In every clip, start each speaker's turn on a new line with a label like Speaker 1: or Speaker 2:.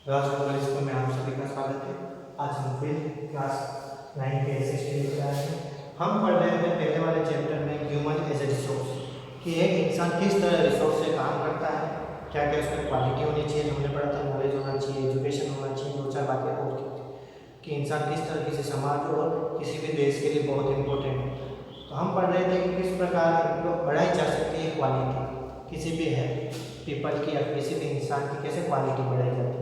Speaker 1: राज global school में आप सभी का स्वागत है। आज हम फिर क्लास 9 के एसएसटी लेकर आए हैं। हम पढ़ रहे थे पहले वाले चैप्टर में ह्यूमन एज ए रिसोर्स, कि एक इंसान किस तरह रिसोर्स से काम करता है, क्या क्या उसमें क्वालिटी होनी चाहिए जो हमने पढ़ा था, नॉलेज होना चाहिए, एजुकेशन होना चाहिए, दो चार बातें और की थी कि इंसान किस तरह से समाज और किसी भी देश के लिए बहुत इंपॉर्टेंट है। तो हम पढ़ रहे थे कि किस प्रकार बढ़ाई जा सकती है क्वालिटी किसी भी है पीपल की या किसी भी इंसान की, कैसे क्वालिटी बढ़ाई जाती है।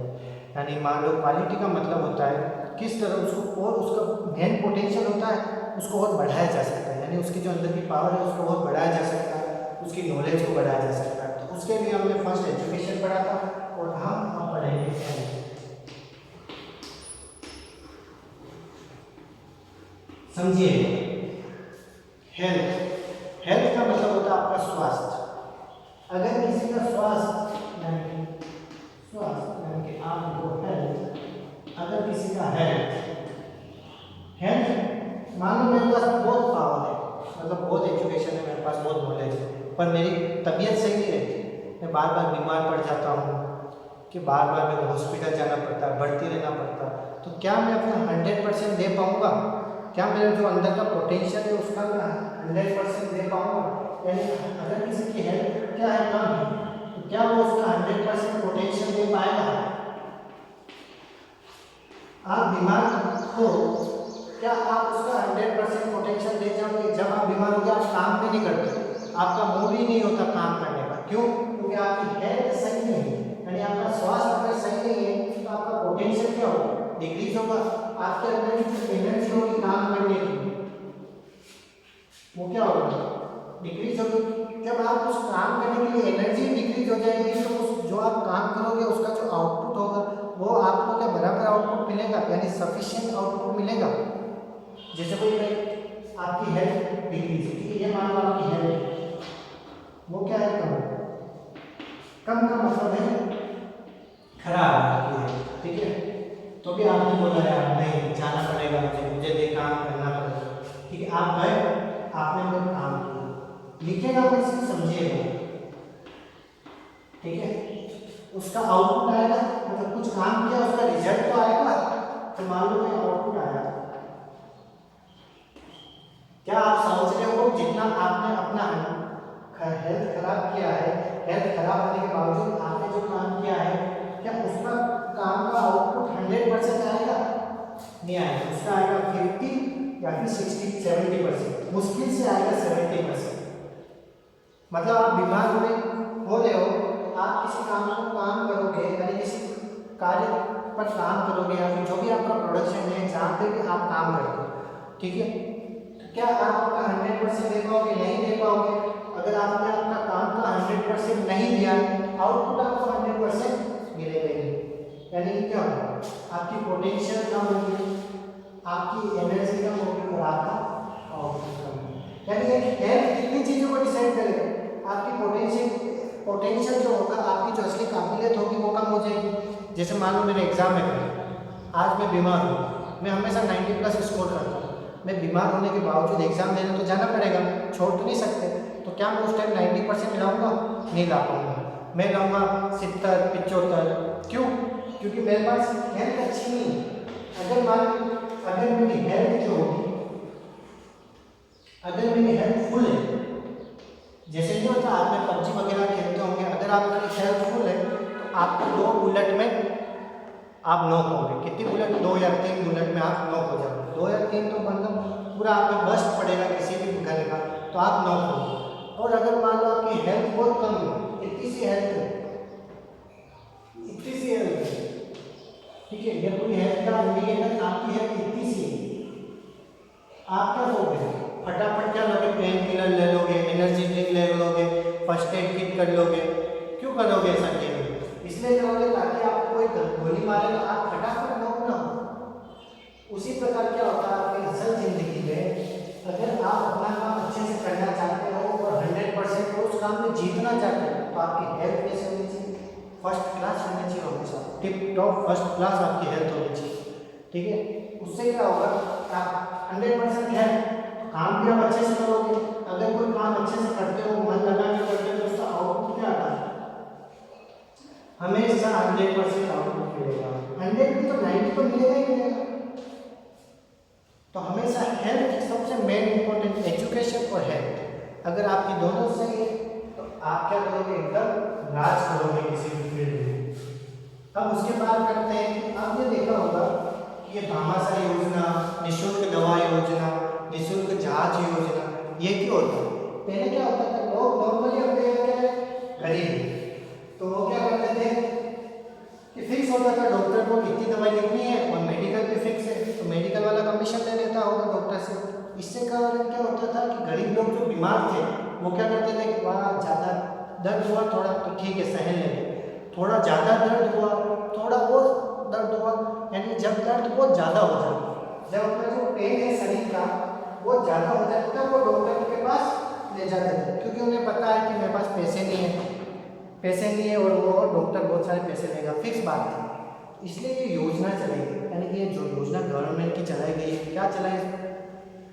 Speaker 1: यानी मान लो क्वालिटी का मतलब होता है किस तरह उसको और उसका मेन पोटेंशियल होता है उसको और बढ़ाया जा सकता है, यानी उसकी जो अंदर की पावर है उसको और बढ़ाया जा सकता है, उसकी नॉलेज को बढ़ाया जा सकता है। तो उसके लिए हमने फर्स्ट एजुकेशन पढ़ा था और हम अब पढ़ेंगे हेल्थ। समझिए, हेल्थ हेल्थ का मतलब होता है आपका स्वास्थ्य। अगर किसी का स्वास्थ्य यानी कि आपको हेल्थ, अगर किसी का हेल्थ मान लो मेरे पास बहुत पावर है, मतलब बहुत एजुकेशन है, मेरे पास बहुत नॉलेज है, पर मेरी तबीयत सही नहीं रहती, मैं बार बार बीमार पड़ जाता हूँ कि बार बार मेरे को हॉस्पिटल जाना पड़ता है, भर्ती रहना पड़ता है, तो क्या मैं अपना 100% दे पाऊँगा? क्या मेरे जो अंदर का पोटेंशियल है उसका मैं 100% दे पाऊँगा? यानी अगर किसी की हेल्थ क्या है कम है तो क्या वो उसका 100% पोटेंशियल दे पाएगा? आप बीमार हो, क्या आप उसका 100% पोटेंशियल दे जाओगे? जब आप बीमार हो गए आप काम भी नहीं करते, आपका मूड ही नहीं होता काम करने का। क्यों? क्योंकि आपकी हेल्थ सही नहीं है, यानी आपका स्वास्थ्य अगर सही नहीं है तो आपका पोटेंशियल क्या होगा? डिक्रीज होगा। आपके अंदर की एनर्जी होगी काम करने की, वो क्या होगा? डिक्रीज होगी। जब आप उस काम करने के लिए एनर्जी डिक्रीज हो जाएगी तो उस जो आप काम करोगे उसका जो आउटपुट होगा वो आपको क्या बराबर आउटपुट मिलेगा, यानी सफिशिएंट आउटपुट मिलेगा। जैसे कोई आपकी हेल्थ डिक्रीज है, ये मान लो आपकी हेल्थ वो क्या है कम, कम का मतलब है खराब है आपकी हेल्थ, ठीक है। तो भी आपने बोला यार नहीं जाना पड़ेगा, मुझे ये काम करना पड़ेगा, ठीक है। आप गए, आपने वो काम किया, लिखेगा मैं सिर्फ समझिएगा, ठीक है। उसका आउटपुट आएगा, मतलब कुछ काम किया उसका रिजल्ट तो आएगा, तो मान लो मैं आउटपुट आया। क्या आप समझ रहे हो जितना आपने अपना हेल्थ खराब किया है, हेल्थ खराब होने के बावजूद आपने जो काम किया है, क्या उसका काम का आउटपुट 100% आएगा? नहीं आएगा, उसका आएगा 50 या फिर 60-70%, मुश्किल से आएगा 70%। मतलब आप बीमार हो रहे हो, आप किसी काम करोगे, यानी किसी कार्य पर काम करोगे या फिर जो भी आपका प्रोडक्शन है जहाँ पे भी आप काम करते हो, ठीक है। क्या आप अपना 100% दे पाओगे? नहीं दे पाओगे। अगर आपने अपना काम का 100% नहीं दिया, आउटपुट आपको 100% मिलेगा ही। यानी कि क्या होगा? आपकी पोटेंशियल कम होगी, आपकी एनर्जी कम होगी और आपका आउटपुट कम होगा। यानी एक हेल्थ कितनी चीजों को डिसाइड करेगा? आपकी पोटेंशियल जो होगा, आपकी जो असली काबिलियत होगी वो कम हो जाएगी। जैसे मान लो मेरे एग्जाम में आज मैं बीमार हूँ, मैं हमेशा 90+ स्कोर करता हूँ, मैं बीमार होने के बावजूद एग्जाम देने तो जाना पड़ेगा, छोड़ तो नहीं सकते। तो क्या मैं उस टाइम 90% लाऊंगा? नहीं ला पाऊंगा, मैं लाऊंगा 70-75। क्यों? क्योंकि मेरे पास हेल्थ अच्छी नहीं है। अगर मेरी हेल्थ जो होगी, अगर मेरी हेल्थ फुल है, जैसे नहीं होता आप में पबजी वगैरह खेलते होंगे, अगर आपकी हेल्थ फुल है तो आपको 2 बुलेट में आप नॉक होंगे। कितनी बुलेट? 2 या 3 बुलेट में आप नॉक हो जाओगे। 2 या 3 तो मतलब पूरा आप में बस्ट पड़ेगा किसी भी गन का, तो आप नॉक होंगे। और अगर मान लो आपकी हेल्थ बहुत कम है, इतनी सी हेल्थ है, ठीक है, ये पूरी हेल्थ का इंडिकेटर आपकी हेल्थ इतनी सी है, आप क्या करोगे? फटाफट क्या लोगे? पेन किलर ले लोगे, एनर्जी ड्रिंक ले लोगे, फर्स्ट एड किट कर लोगे। क्यों करोगे ऐसा? इसलिए करोगे ताकि आपको कोई गोली मारे तो आप फटाफट नॉक ना हो। उसी प्रकार क्या होता है आपकी असल जिंदगी में, अगर आप अपना काम अच्छे से करना चाहते हो और 100% उस काम में जीतना चाहते हो तो आपकी हेल्थ कैसे होनी चाहिए? फर्स्ट क्लास होनी चाहिए, हमेशा टिप टॉप फर्स्ट क्लास आपकी हेल्थ होनी चाहिए, ठीक है। उससे क्या होगा? आप 100% है तो काम भी आप अच्छे से करोगे। अगर कोई काम अच्छे से करते हो, मन लगा के करते हो, तो उसका आउटपुट क्या आता है? हमेशा 100% आउटपुट मिलेगा। 100 भी तो 90 तो मिलेगा ही मिलेगा। तो हमेशा हेल्थ सबसे मेन इंपॉर्टेंट, एजुकेशन और हेल्थ अगर आपकी दोनों सही है तो आप क्या करोगे, एकदम राज करोगे किसी भी फील्ड में। अब उसके बाद करते हैं कि आपने देखा होगा कि ये भामाशाह योजना, निःशुल्क दवा योजना, निःशुल्क जांच योजना, ये क्यों होता है? पहले क्या होता था, लोग नॉर्मली अपने क्या गरीब तो वो क्या करते थे कि फिक्स होता था डॉक्टर को कितनी दवाई लिखनी है और मेडिकल भी फिक्स है तो मेडिकल वाला कमीशन ले लेता होगा डॉक्टर से। इससे कारण क्या होता था कि गरीब लोग जो बीमार थे वो क्या करते थे, वहाँ ज़्यादा दर्द हुआ थोड़ा तो ठीक है सहन लेंगे, थोड़ा ज़्यादा दर्द हुआ, थोड़ा और दर्द हुआ, यानी जब दर्द बहुत ज़्यादा हो जाता, जब अपना जो पेन है शरीर का वो ज़्यादा हो जाता था, वो डॉक्टर के पास ले जाते थे क्योंकि उन्हें पता है कि मेरे पास पैसे नहीं है और वो डॉक्टर बहुत सारे पैसे लेगा, फिक्स बात थी। इसलिए ये योजना चलेगी, यानी कि ये जो योजना गवर्नमेंट की चलाई गई है, क्या चलाई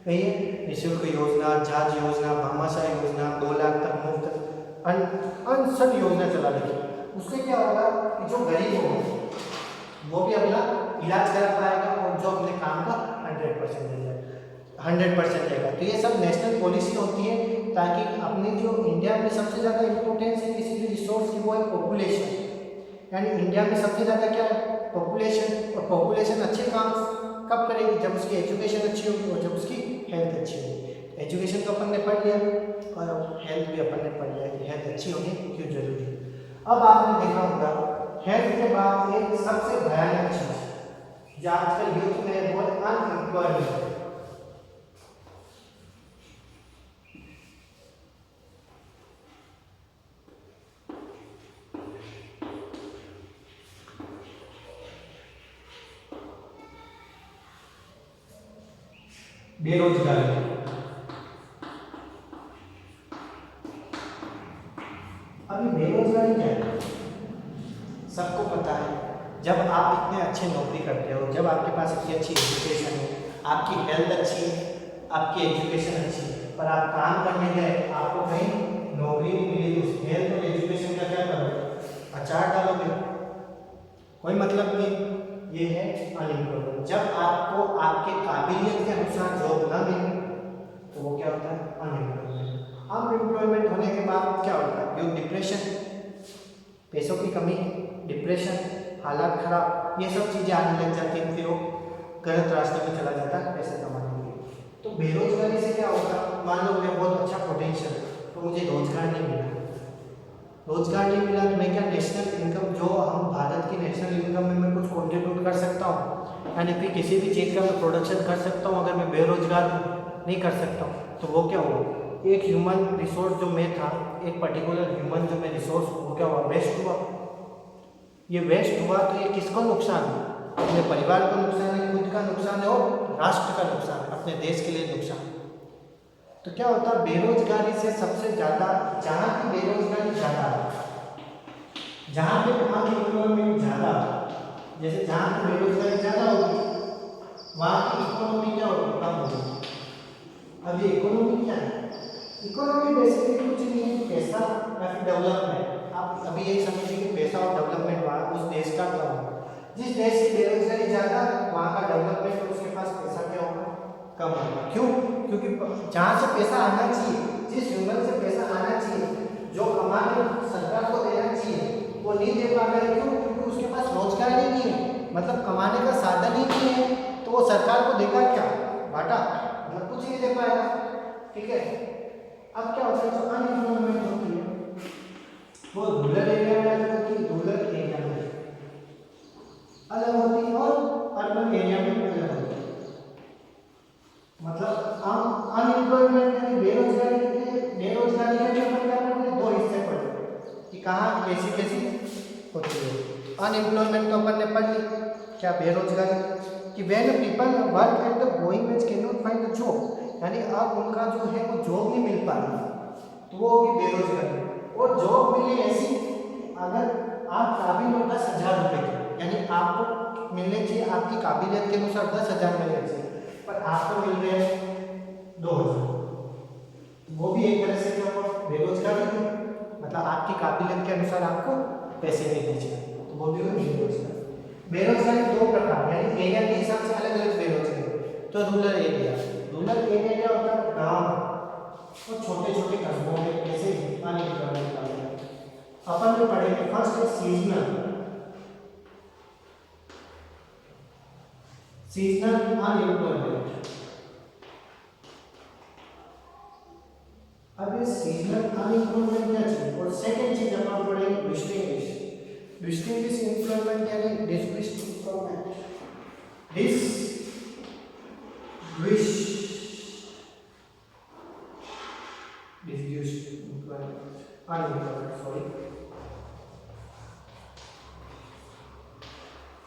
Speaker 1: गई है, निःशुल्क योजना, जांच योजना, भामाशाह योजना, 2 लाख तक मुफ्त अनशन योजना चला रही है। उससे क्या होगा कि जो गरीब होंगे वो भी अपना इलाज करा पाएगा और जो अपने काम का 100% देगा 100% देगा। तो ये सब नेशनल पॉलिसी होती है ताकि अपनी जो इंडिया में सबसे ज़्यादा इंपॉर्टेंस है किसी भी रिसोर्स की, वो है पॉपुलेशन। यानी इंडिया में सबसे ज़्यादा क्या है, पॉपुलेशन। और पॉपुलेशन अच्छे काम कब करेगी, जब उसकी एजुकेशन अच्छी होगी और जब उसकी हेल्थ अच्छी होगी। एजुकेशन तो अपन ने पढ़ लिया और हेल्थ भी अपन ने पढ़ लिया कि हेल्थ अच्छी होगी क्यों जरूरी है। अब आपने देखा होगा हेल्थ के बाद एक सबसे भयानक चीज जो आजकल यूथ में है वो अनएम्प्लॉयमेंट। बेरोजगारी, अभी बेरोजगारी क्या है सबको पता है। जब आप इतने अच्छे नौकरी करते हो, जब आपके पास इतनी अच्छी एजुकेशन है, आपकी हेल्थ अच्छी है, आपकी एजुकेशन अच्छी है, पर आप काम करने गए आपको कहीं नौकरी नहीं मिली, उस हेल्थ और एजुकेशन का क्या करोगे, अचार डालोगे, कोई मतलब नहीं। ये है अनएम्प्लॉयमेंट। जब आपको आपके काबिलियत के अनुसार जॉब ना मिले तो वो क्या होता है, अनएम्प्लॉयमेंट। अनएम्प्लॉयमेंट होने के बाद क्या होता है, यो डिप्रेशन, पैसों की कमी, डिप्रेशन, हालात खराब, ये सब चीज़ें आने लग जाती हैं, फिर वो गलत रास्ते में चला जाता है पैसे कमाने के लिए। तो बेरोजगारी से क्या होगा, मान लो मुझे बहुत अच्छा पोटेंशियल है तो मुझे रोजगार नहीं मिला, रोजगार नहीं मिला तो मैं क्या नेशनल इनकम, जो हम भारत की नेशनल इनकम में मैं कुछ कंट्रीब्यूट कर सकता हूँ, यानी फिर किसी भी चीज़ का मैं प्रोडक्शन कर सकता हूँ। अगर मैं बेरोजगार नहीं कर सकता हूँ तो वो क्या हुआ, एक ह्यूमन रिसोर्स जो मैं था, एक पर्टिकुलर ह्यूमन जो मैं रिसोर्स, वो क्या हुआ, वेस्ट हुआ। ये वेस्ट हुआ तो ये किसको नुकसान है, अपने परिवार को नुकसान है, खुद का नुकसान है और राष्ट्र का नुकसान है, अपने देश के लिए नुकसान। तो क्या होता है, बेरोजगारी से सबसे ज़्यादा, जहाँ की बेरोजगारी ज़्यादा है, जहाँ पे अनएम्प्लॉयमेंट ज़्यादा, जैसे जहाँ पे बेरोजगारी ज़्यादा होगी वहाँ की इकोनॉमी क्या होगी, कम होगी। अब ये इकोनॉमी क्या है, इकोनॉमी बेसिकली कुछ नहीं है, पैसा या फिर डेवलपमेंट। आप अभी यही समझिए कि पैसा और डेवलपमेंट वहाँ उस देश का क्या होगा, जिस देश की बेरोजगारी ज़्यादा वहाँ का डेवलपमेंट और उसके पास पैसा क्या होगा, कम होगा। क्यों, क्योंकि जहाँ से पैसा आना चाहिए, जिस ह्यूमन से पैसा आना चाहिए, जो कमाने सरकार को देना चाहिए वो नहीं दे पा रहे। क्यों, क्योंकि उसके पास रोजगार ही नहीं है, मतलब कमाने का साधन ही नहीं है, तो वो सरकार को देगा क्या, घाटा, मतलब कुछ नहीं दे पाएगा। ठीक है, अब क्या होता है, जो अनएम्प्लॉयमेंट होती है वो रूरल एरिया में अलग होती है, रूरल एरिया में अलग होती है और अर्बन एरिया में अलग होती है। मतलब हम अनएम्प्लॉयमेंट यानी बेरोजगारी के दो हिस्से पढ़े कि कहाँ कैसी कैसी होती है। अनएम्प्लॉयमेंट तो अपन ने पढ़ ली, क्या बेरोजगारी, कि when people work at the going veg can not find the job, यानी अब उनका जो है वो जॉब नहीं मिल पा रही, तो वो होगी बेरोजगारी। और जॉब मिले ऐसी, अगर आप काबिल हो 10,000 रुपये की, यानी आपको मिलने चाहिए आपकी काबिलियत के अनुसार 10,000 मिलने चाहिए, पर आपको मिल रहे हैं 2,000, वो भी एक तरह से क्या हुआ, बेरोजगारी है। मतलब आपकी काबिलियत के अनुसार आपको पैसे नहीं दीजिए। बेरोजगारी दो प्रकार, यानी एरिया के हिसाब से अलग अलग बेरोजगारी। तो रूरल एरिया, रूरल एरिया क्या होता है, गांव और छोटे छोटे कस्बों में ऐसे अनएम्प्लॉयमेंट का अपन जो पढ़ेंगे। फर्स्ट है सीजनल, सीजनल अनएम्प्लॉयमेंट। अब ये सीजनल अनएम्प्लॉयमेंट क्या चीज, और सेकंड चीज अपन पढ़ेंगे डिस्टिंग्विश, डिस्टिंग्विश एम्प्लॉयमेंट यानी distinguish employment, distinguish employment unemployment sorry.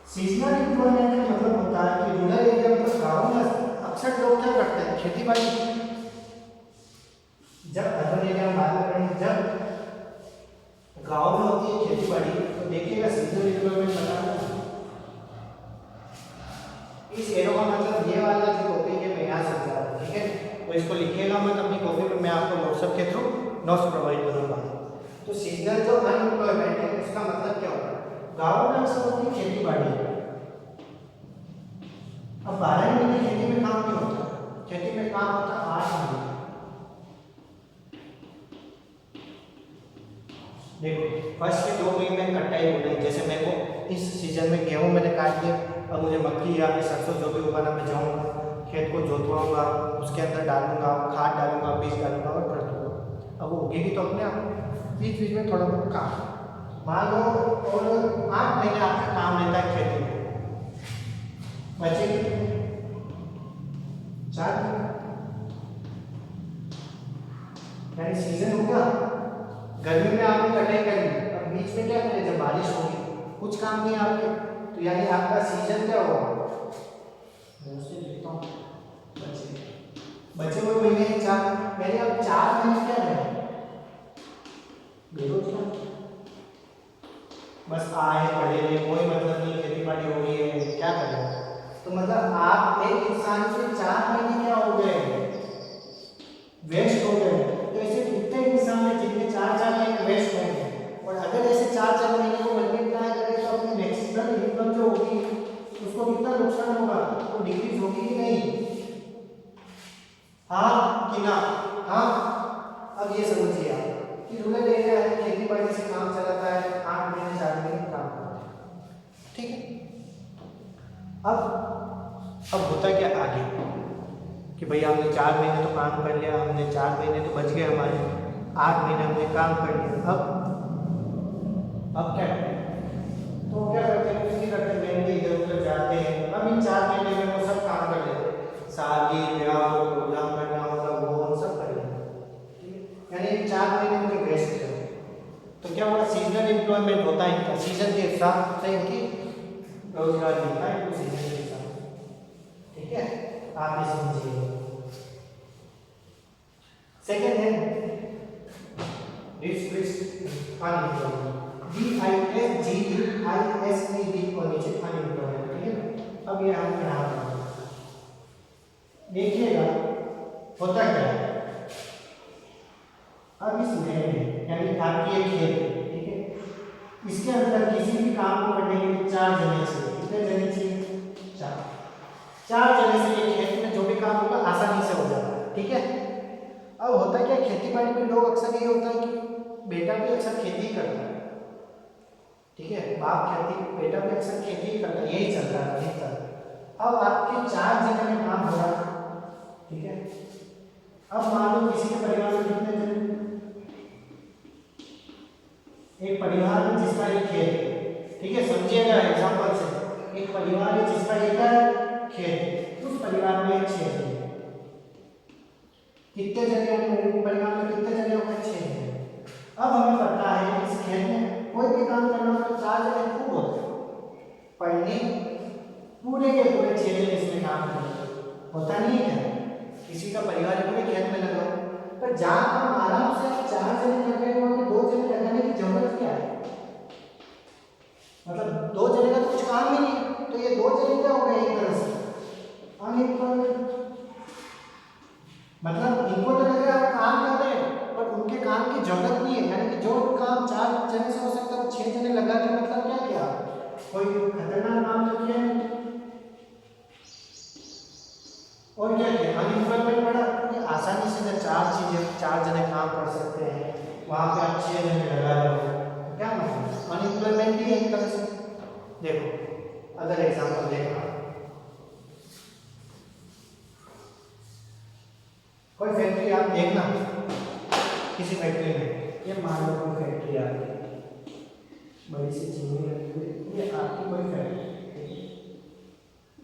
Speaker 1: Seasonal employment का मतलब होता है कि रूरल एरिया में, गाँव में अक्सर लोग क्या करते हैं, खेती बाड़ी। जब अर्बन एरिया में बात करें, जब गाँव में होती है खेती बाड़ी, तो देखिएगा सीजनल एम्प्लॉयमेंट बताना। इस एरो का मतलब ये वाला जो टॉपिक है मैं यहाँ समझा रहा हूँ, ठीक है। तो इसको लिखिएगा मत अपनी कॉपी में, मैं आपको व्हाट्सएप के थ्रू नोट्स प्रोवाइड करूँगा। तो सीजनल जो अनएम्प्लॉयमेंट है उसका मतलब क्या होता है, गाँव में अक्सर होती है खेती बाड़ी। अब 12 महीने खेती में काम नहीं होता, खेती में काम होता है 8 महीने। देखो फर्स्ट के 2 महीने में कटाई होना है, जैसे मेरे को इस सीजन में गेहूं मैंने काट दिया, अब मुझे मक्की या फिर सरसों जो भी उगाना, मैं जाऊँगा खेत को जोतवाऊंगा, उसके अंदर डालूंगा, खाद डालूंगा, बीज डालूंगा और कर दूंगा। अब वो उगेगी तो अपने आप। बीच बीच में थोड़ा बहुत काम मान लो, और 8 महीने आपका काम रहता है खेती में, बचे 4 महीने, यानी सीजन होगा, गर्मी में आपने कटाई करी, अब बीच में क्या करें, जब बारिश होगी कुछ काम नहीं आपके, तो यानी आपका सीजन क्या होगा, बचे हुए महीने 4, यानी अब 4 महीने क्या है, बेरोजगार, बस आए पढ़े ले, कोई मतलब नहीं, खेती बाड़ी हो रही है, क्या करें। तो मतलब आप एक इंसान के 4 महीने क्या हो गए, वेस्ट हो गए। तो ऐसे कितने इंसान हैं जिनके 4-4 महीने वेस्ट होंगे, और अगर ऐसे 4-4 महीने को मल्टीप्लाई करें तो अपनी नेशनल इनकम जो होगी उसको कितना नुकसान होगा, तो डिक्रीज होगी कि नहीं, हाँ कि ना, हाँ। अब ये समझिए आप कि रूरल एरिया है, खेती बाड़ी से काम चलाता है, 8 महीने 4 महीने काम करता है, ठीक है। अब होता क्या आगे कि भाई हमने 4 महीने तो काम कर लिया, हमने 4 महीने तो बच गए हमारे, 8 महीने हमने काम कर लिया, अब क्या करें, तो क्या करते हैं, कुछ नहीं करते, मेहंदी इधर उधर जाते हैं। अब इन 4 महीने में वो सब काम कर लेते हैं, शादी ब्याह प्रोग्राम करना होगा वो सब कर लेते हैं, यानी 4 महीने उनके वेस्ट है। तो क्या होगा, सीजनल एम्प्लॉयमेंट होता है इनका, सीजन के हिसाब से इनकी रोजगार मिलता है इनको सीजन के हिसाब से, ठीक है। आप ये समझिए। सेकेंड है अनएम्प्लॉयमेंट, DISGEISED और नीचे अनएम्प्लॉयमेंट, ठीक है। अब ये हम यहाँ देखिएगा होता क्या है। अब इस लैंड यानी आपकी एक खेत, ठीक है, इसके अंदर किसी भी काम को करने के लिए 4 जने चाहिए, कितने जने चाहिए, 4 जने से ये खेत में जो भी काम होगा आसानी से हो जाता है, ठीक है। अब होता क्या, खेती बाड़ी में लोग अक्सर ये होता है कि बेटा भी अक्सर खेती ही करता है, ठीक है, बाप खेती, बेटा भी अक्सर खेती ही करता है, यही चलता है अधिकतर। अब आपके 4 जगह में काम हो रहा है, ठीक है। अब मान लो किसी के परिवार में कितने जन, एक परिवार में जिसका एक खेत, ठीक है, समझिएगा एग्जांपल से, एक परिवार है जिसका एक खेत, उस परिवार में 6 जन, कितने जने हैं परिवार में, कितने जने होंगे, 6 जने। अब हमें पता है कि इस खेत में कोई भी काम करना हो तो 4 जने खूब होते हैं, पढ़ने पूरे के पूरे 6 जने इसमें काम करते, होता नहीं है क्या, किसी का परिवार पूरे खेत में लगा, पर जहाँ हम आराम से 4 जने कर रहे हो, 2 जने लगाने की जरूरत क्या है, मतलब 2 जने का तो कुछ काम ही नहीं है, तो ये 2 जने क्या हो गए एक तरह से अनएम्प्लॉयमेंट, मतलब इनको तो लग रहा है काम कर रहे हैं पर उनके काम की जरूरत नहीं है, यानी कि जो काम 4 जने से हो सकता है 6 जने लगा के मतलब क्या किया, कोई खतरनाक काम तो किया नहीं। और क्या किया, अनएम्प्लॉयमेंट बढ़ा, क्योंकि आसानी से जब चार जने काम कर सकते हैं वहां पे आप 6 जने लगा रहे हो, तो क्या मतलब अनएम्प्लॉयमेंट ही है एक तरह से। देखो अगर एग्जांपल देखना, कोई फैक्ट्री आप देखना, किसी फैक्ट्री में ये मान लो कोई फैक्ट्री आ गई बड़ी सी चीनी लगी हुई, ये आपकी कोई फैक्ट्री,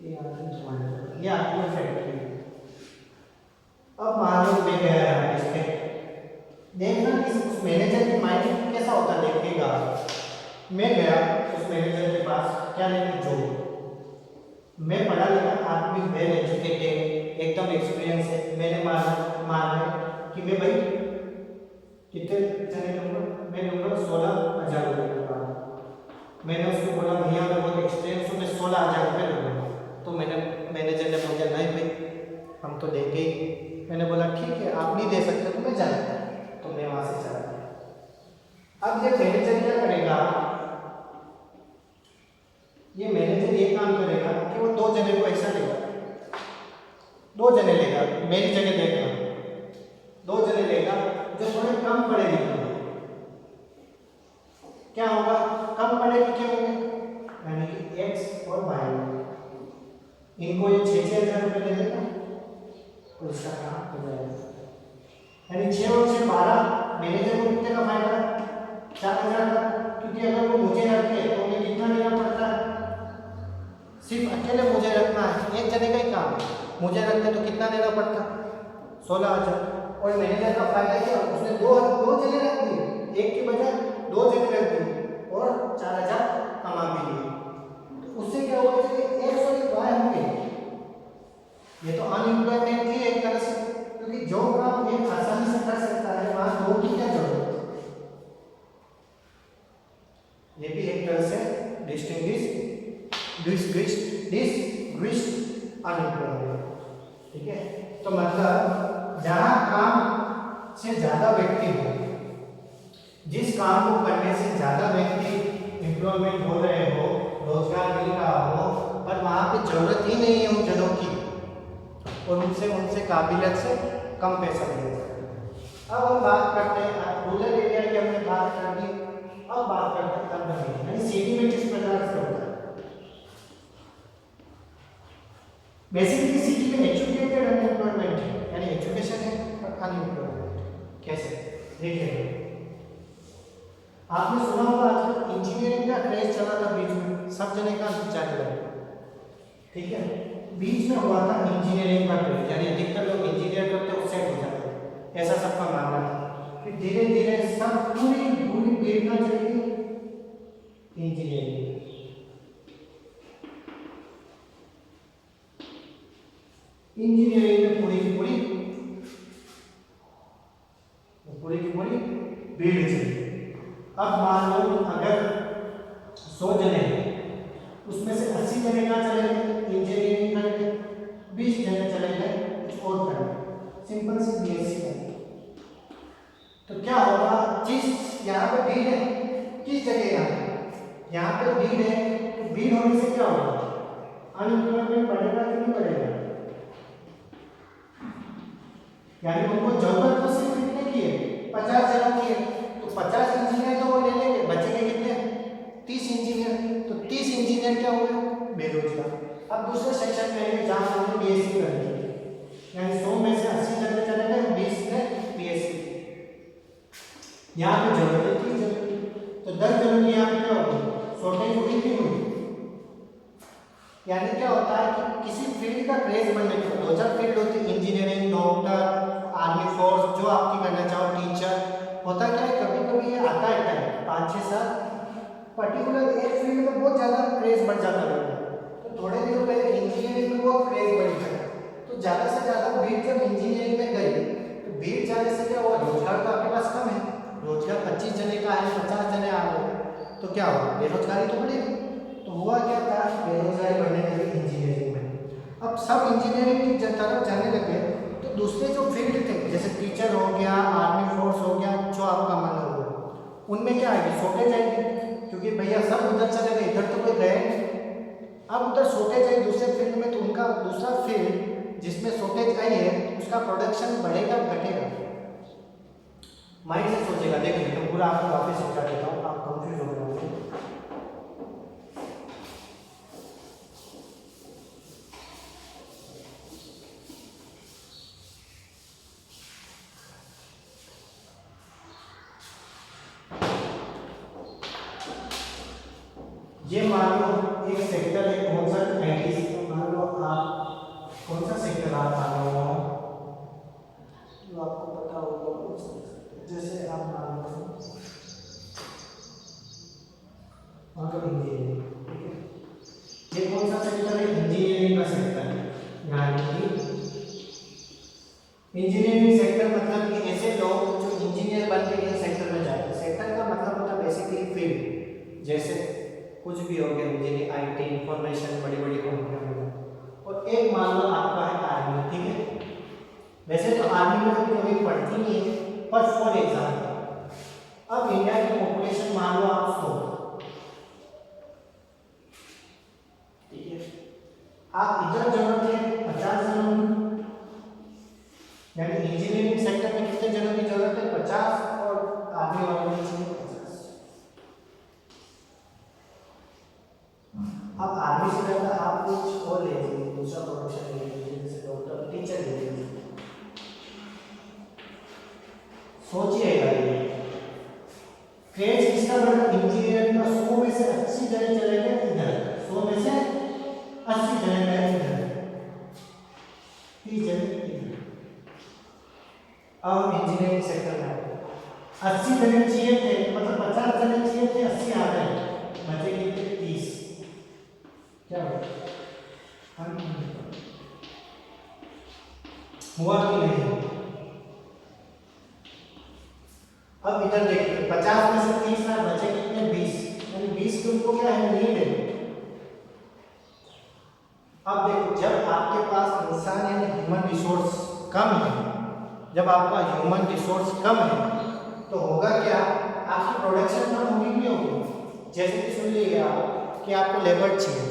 Speaker 1: ये आपकी कोई फैक्ट्री। अब मान लो मैं गया इस पे, देखना कि उस मैनेजर की माइंड कैसा होता है देखिएगा। मैं गया उस मैनेजर के पास, क्या लेके जो मैं पढ़ा लिखा आदमी, वेल एजुकेटेड, एकदम एक्सपीरियंस है, मैंने माना कि मैं भाई कितने जने लूँगा, मैं लूँगा 16,000 रुपये का। मैंने उसको बोला भैया मैं बहुत एक्सपीरियंस हूँ, मैं 16,000 रुपये लूँगा। तो मैनेजर ने बोला नहीं भाई हम तो देंगे ही। मैंने बोला ठीक है आप नहीं दे सकते तो मैं जाता, तो मैं वहाँ से चला गया। अब ये मैनेजर क्या करेगा, ये मैनेजर ये काम करेगा कि वो 2 जने को ऐसा लेगा, 2 जने लेगा, मेरी जगह देखना 2 जने लेगा जो थोड़े कम पढ़े लिखे होंगे। क्या होगा, कम पढ़े लिखे होंगे, यानी कि एक्स और वाई, इनको ये 6,000 रुपये दे देगा तो इसका काम हो जाएगा। यानी 6 और 6 12, मैनेजर को कितने का फायदा, 4,000 का, क्योंकि अगर वो मुझे रखे तो उन्हें कितना देना पड़ता है, सिर्फ अकेले मुझे रखना है, एक जने का ही काम है, मुझे रखते तो कितना देना पड़ता, 16,000। और मैनेजर का फायदा क्या, उसने दो जने रख दिए, एक की बजाय 2 जने रख दिए और 4,000 कमा भी लिए। तो उससे क्या हुआ कि एक्स और वाई होंगे, ये तो अनएम्प्लॉयमेंट थी एक तरह से, क्योंकि जो काम एक आसानी से कर सकता है वहां 2 की क्या जरूरत है। ये भी एक तरह से डिस्टिंग्विश अनएम्प्लॉयमेंट, ठीक है। तो मतलब जहां काम से ज्यादा व्यक्ति हो, जिस काम को करने से ज्यादा व्यक्ति एम्प्लॉयमेंट हो रहे हो, रोजगार मिल रहा हो, पर वहां पे जरूरत ही नहीं है उन जनों की, और उनसे काबिलियत से कम पैसा मिल जाता है। अब हम बात करते हैं रूरल एरिया की, हमने बात कर दी, अब बात करते हैं अर्बन एरिया, यानी सिटी में किस प्रकार से होता है। बेसिकली सिटी में एजुकेटेड अनएम्प्लॉयमेंट है, यानी एजुकेशन है पर अनएम्प्लॉयमेंट। कैसे, देखिए आपने सुना होगा आजकल इंजीनियरिंग का क्रेज चला था बीच में, सब जने का जाने लगा, ठीक है। बीच में हुआ था इंजीनियरिंग का क्रेज, यानी अधिकतर लोग इंजीनियर करते उससे हो जाते, ऐसा सबका मानना था। फिर धीरे धीरे सब पूरी भीड़ ना चली इंजीनियरिंग, में पूरी की पूरी भीड़ चली। अब मान लो अगर 100 जने हैं, उसमें से 80 जने कहाँ चले गए इंजीनियरिंग करके, 20 जने चले गए कुछ और करने, सिंपल सी बीएससी करने। तो क्या होगा, जिस यहाँ पे भीड़ है, किस जगह यहाँ पे भीड़ है, तो भीड़ होने से क्या होगा, अनएम्प्लॉयमेंट बढ़ेगा कि नहीं बढ़ेगा। यानी उनको जरूरत तो सिर्फ कितने की है, 50 जनों की है, तो 50 इंजीनियर तो वो ले लेंगे, बचेंगे कितने, 30 इंजीनियर। तो 30 इंजीनियर क्या हुए, बेरोजगार। अब दूसरे सेक्शन में है जहाँ हमने बीएससी कर ली, यानी 100 में से 80 जने चले गए, 20 ने बीएससी, यहाँ पे जरूरत है 30 जन, तो 10 जनों की यहाँ पे क्या होगी, शॉर्टेज हुई नहीं हुई। यानी क्या होता है कि किसी फील्ड का क्रेज बनने के 2-4 फील्ड होती है, इंजीनियरिंग, डॉक्टर, आर्मी फोर्स, जो आपकी करना चाहो, टीचर, होता क्या है कभी कभी ये आता है टाइम 5-6 साल, पर्टिकुलर एक फील्ड में बहुत ज़्यादा क्रेज बढ़ जाता है। तो थोड़े दिनों पहले इंजीनियरिंग में बहुत क्रेज बढ़ गया, तो ज़्यादा से ज़्यादा भीड़ जब इंजीनियरिंग में गई, तो भीड़ जाने से क्या हुआ, रोजगार तो आपके पास कम है, रोजगार 25 जने का है, 50 जने आ गए, तो क्या हुआ, बेरोजगारी तो बढ़ेगी। तो हुआ क्या था, बेरोजगारी बढ़ने लगी इंजीनियरिंग में। अब सब इंजीनियरिंग की तरफ जाने लगे, तो दूसरे जो फील्ड थे जैसे टीचर हो गया, आर्मी फोर्स हो गया, जो आपका मन हो, उनमें क्या आएगी, शॉर्टेज आएगी, क्योंकि भैया सब उधर चले गए, इधर तो कोई गए दूसरा फील्ड जिसमें शॉर्टेज आई है उसका प्रोडक्शन बढ़ेगा घटेगा? माइंड से सोचेगा। देखिए तो पूरा आपको वापस समझा देता हूँ, आप कंफ्यूज हो रहे होंगे। ये मान लो एक सेक्टर है, कौन सा 90, तो मान लो आप कौन सा सेक्टर आप मान लो जो आपको पता होगा वो समझ सकते हैं। जैसे आप मान लो इंजीनियरिंग, ठीक है, ये कौन सा सेक्टर है? इंजीनियरिंग का सेक्टर है। यानी कि इंजीनियरिंग सेक्टर मतलब कि ऐसे लोग जो इंजीनियर बन के इन सेक्टर में जाते हैं। सेक्टर का मतलब होता है बेसिकली फील्ड, जैसे कुछ भी हो गया इंजीनियरिंग, आईटी, इंफॉर्मेशन, बड़ी बड़ी कंपनियों में। और एक मान लो आपका है आर्मी, ठीक है। वैसे तो आर्मी में कभी पढ़ती नहीं है, पर फॉर एग्जाम्पल अब इंडिया की पॉपुलेशन मान लो आप 100, ठीक है, आप इधर जरूरत है 50 जनों की, यानी इंजीनियरिंग सेक्टर में कितने जनों की जरूरत है? 50, और आर्मी वालों की चाहिए 50। अब आर्मी से ज़्यादा आप कुछ और ले लीजिए, दूसरा प्रोफेशन ले लीजिए, जैसे डॉक्टर, टीचर ले लीजिए। सोचिएगा ये क्रेज किसका बढ़ा? इंजीनियरिंग का 100 में से 80 जने चले गए इधर, 100 में से 80 जने गए इधर, 30 जने इधर। अब इंजीनियरिंग सेक्टर में 80 जने चाहिए थे, मतलब 50 जने चाहिए थे, 80 आ गए, बचे कितने? 30। क्या हुआ कि नहीं? अब इधर देखिए 50 में से 30 ना बचे कितने? 20, यानी 20 की उनको क्या है? नीड है। अब देखो जब आपके पास इंसान यानी ह्यूमन रिसोर्स कम है, जब आपका ह्यूमन रिसोर्स कम है तो होगा क्या? आपकी प्रोडक्शन कम होगी भी होगी। जैसे कि सुन लीजिए आप कि आपको लेबर चाहिए,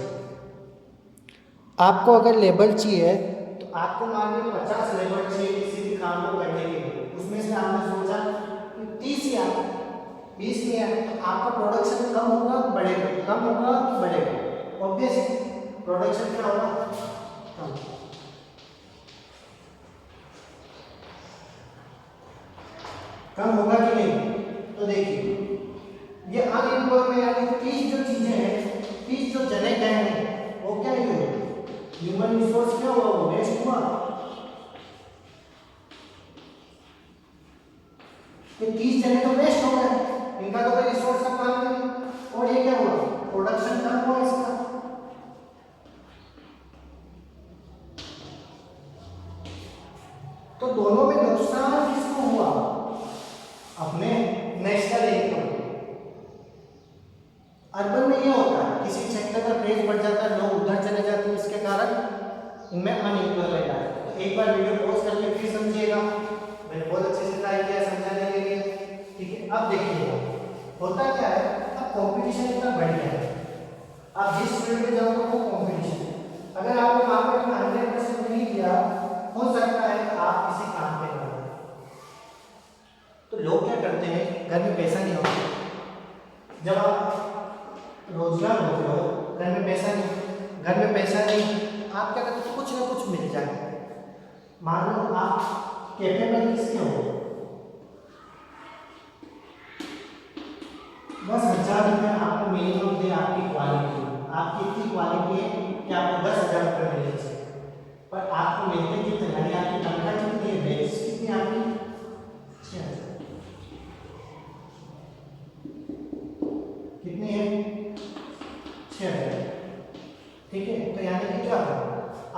Speaker 1: आपको अगर लेबर चाहिए तो आपको मान लीजिए 50 लेबर चाहिए किसी भी काम को करने के लिए, उसमें से आपने सोचा कि 30 ही आए, 20 नहीं आए, तो आपका प्रोडक्शन कम होगा बढ़ेगा? कम होगा कि बढ़ेगा? ऑब्वियस प्रोडक्शन क्या होगा? कम। कम होगा कि नहीं? तो देखिए ये अनएम्प्लॉयमेंट यानी 30 जो चीजें हैं, 30 जो जने गए हैं वो क्या हुए? ह्यूमन रिसोर्स क्या हुआ? वो वेस्ट हुआ। ये 30 जने तो वेस्ट हो गए, इनका तो कोई रिसोर्स का काम नहीं, और ये क्या हुआ? प्रोडक्शन कम हुआ इसका। तो दोनों में नुकसान किसको हुआ? अपने नेशनल इनकम। अर्बन में ये होता है किसी सेक्टर का क्रेज बढ़ जाता है, लोग उधर चले जाते हैं, इसके कारण इनमें अनएम्प्लॉयमेंट आता है। तो एक बार वीडियो पॉज करके फिर समझिएगा, मैंने बहुत अच्छे से ट्राई किया समझाने के लिए, ठीक है। अब देखिएगा होता क्या है, अब कंपटीशन इतना बढ़ गया है, आप जिस फील्ड में जाओगे वो कंपटीशन है। अगर आपने मार्केट में 100% नहीं दिया, हो सकता है आप किसी काम पे ना हो। तो लोग क्या करते हैं, घर में पैसा नहीं होता, जब आप रोजगार होते हो, घर में पैसा नहीं, घर में पैसा नहीं, आप क्या करते हो? कुछ ना कुछ मिल जाए। मान लो आप कैपेबल किसके हो? बस 1000 रुपये आपको मिनिमम दे आपकी क्वालिटी, आपकी इतनी क्वालिटी है कि आपको 10,000 रुपये मिलने चाहिए, पर आपको मिलते कितने? यानी आपकी तनख्वाह कितनी है? बेस कितनी आपकी? 6,000। कितनी है? 6,000। ठीक है, तो यानी कि क्या होगा?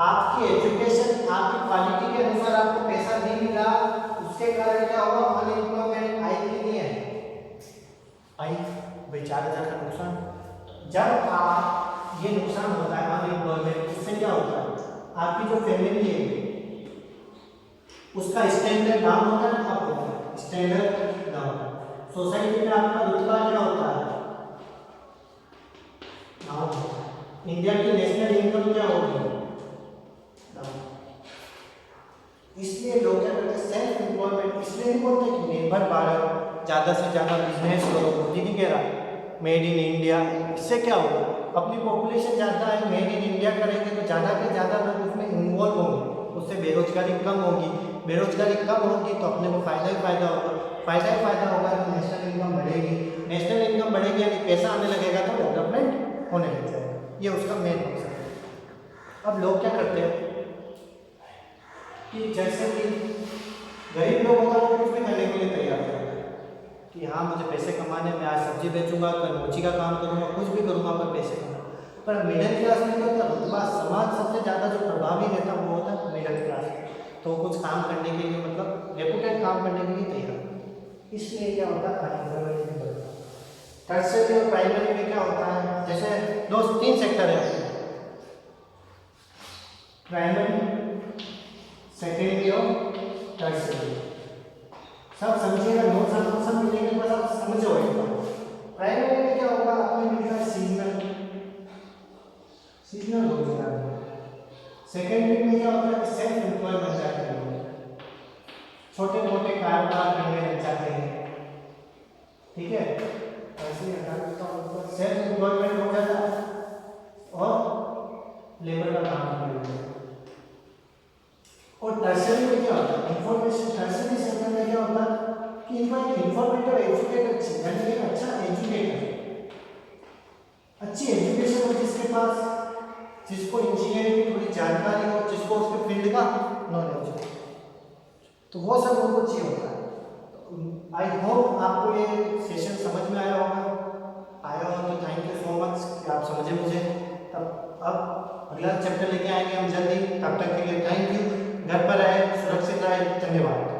Speaker 1: आपकी एजुकेशन, आपकी क्वालिटी के अनुसार आपको पैसा नहीं मिला, उसके कारण क्या होगा? अनएम्प्लॉयमेंट आई कि नहीं है? आई भाई, 4,000 का नुकसान। जब आप ये नुकसान होता है अनएम्प्लॉयमेंट, उससे क्या होता है? आपकी जो फैमिली है उसका स्टैंडर्ड डाउन होता है, अप होता है, स्टैंडर्ड डाउन। सोसाइटी में आपका रुतबा क्या होता है? डाउन। इंडिया की नेशनल इनकम क्या होगी? इसलिए लोग क्या करते हैं, सेल्फ एम्प्लॉयमेंट इसलिए नहीं बोलते कि निर्भर भारत, ज़्यादा से ज़्यादा बिजनेस करो, मोदी नहीं कह रहा मेड इन इंडिया। इससे क्या होगा, अपनी पॉपुलेशन ज़्यादा है, मेड इन इंडिया करेंगे तो ज़्यादा से ज़्यादा लोग उसमें इन्वॉल्व होंगे, उससे बेरोजगारी कम होगी, बेरोजगारी कम होगी तो अपने को फ़ायदा ही फ़ायदा होगा, फ़ायदा ही फ़ायदा होगा तो नेशनल इनकम बढ़ेगी, नेशनल इनकम बढ़ेगी यानी पैसा आने लगेगा तो डेवलपमेंट होने लग जाएगा, ये उसका मेन मकसद है। अब लोग क्या करते हैं कि जैसे कि गरीब लोग होता है वो कुछ भी करने के लिए तैयार होता है कि हाँ मुझे पैसे कमाने, मैं आज सब्जी बेचूंगा, कल मोची का काम करूंगा, कुछ भी करूंगा पर पैसे कमा। पर मिडिल क्लास में क्या होता है, रुतबा समाज सबसे ज़्यादा जो प्रभावी रहता है वो होता है मिडिल क्लास, तो कुछ काम करने के लिए मतलब रेपुटेड काम करने के लिए तैयार होता है। इसलिए क्या होता है, अनएम्प्लॉयमेंट भी बढ़ता है। टर्शियरी और प्राइमरी में क्या होता है, जैसे दो तीन सेक्टर है, प्राइमरी, सेकेंडरी और टर्शियरी। सब समझिएगा, नोट सब मिलेंगे, बस आप समझो एक बार। प्राइमरी में क्या होगा, आपको मिलता है सीजनल रोजगार। सेकेंडरी में क्या होता है, सेल्फ एम्प्लॉय बन जाते हैं लोग, छोटे मोटे कारोबार करने लग जाते हैं, ठीक है। ऐसे सेल्फ एम्प्लॉयमेंट हो जाता है और लेबर का काम करने लग जाता है। और टर्शियरी में क्या होता है, इंफॉर्मेशन, टर्शियरी सेक्टर में क्या होता है कि इनको एक इंफॉर्मेटिव एजुकेटेड चाहिए, यानी एक अच्छा एजुकेटर, अच्छी एजुकेशन हो जिसके पास, जिसको इंजीनियरिंग की थोड़ी जानकारी हो, जिसको उसके फील्ड का नॉलेज हो, तो वो सब उनको चाहिए होता है। आई होप आपको ये सेशन समझ में आया होगा, आया हो तो थैंक यू सो मच कि आप समझे मुझे। तब अब अगला चैप्टर लेके आएंगे हम जल्दी, तब तक के लिए थैंक यू। घर पर रहे, सुरक्षित रहे, धन्यवाद।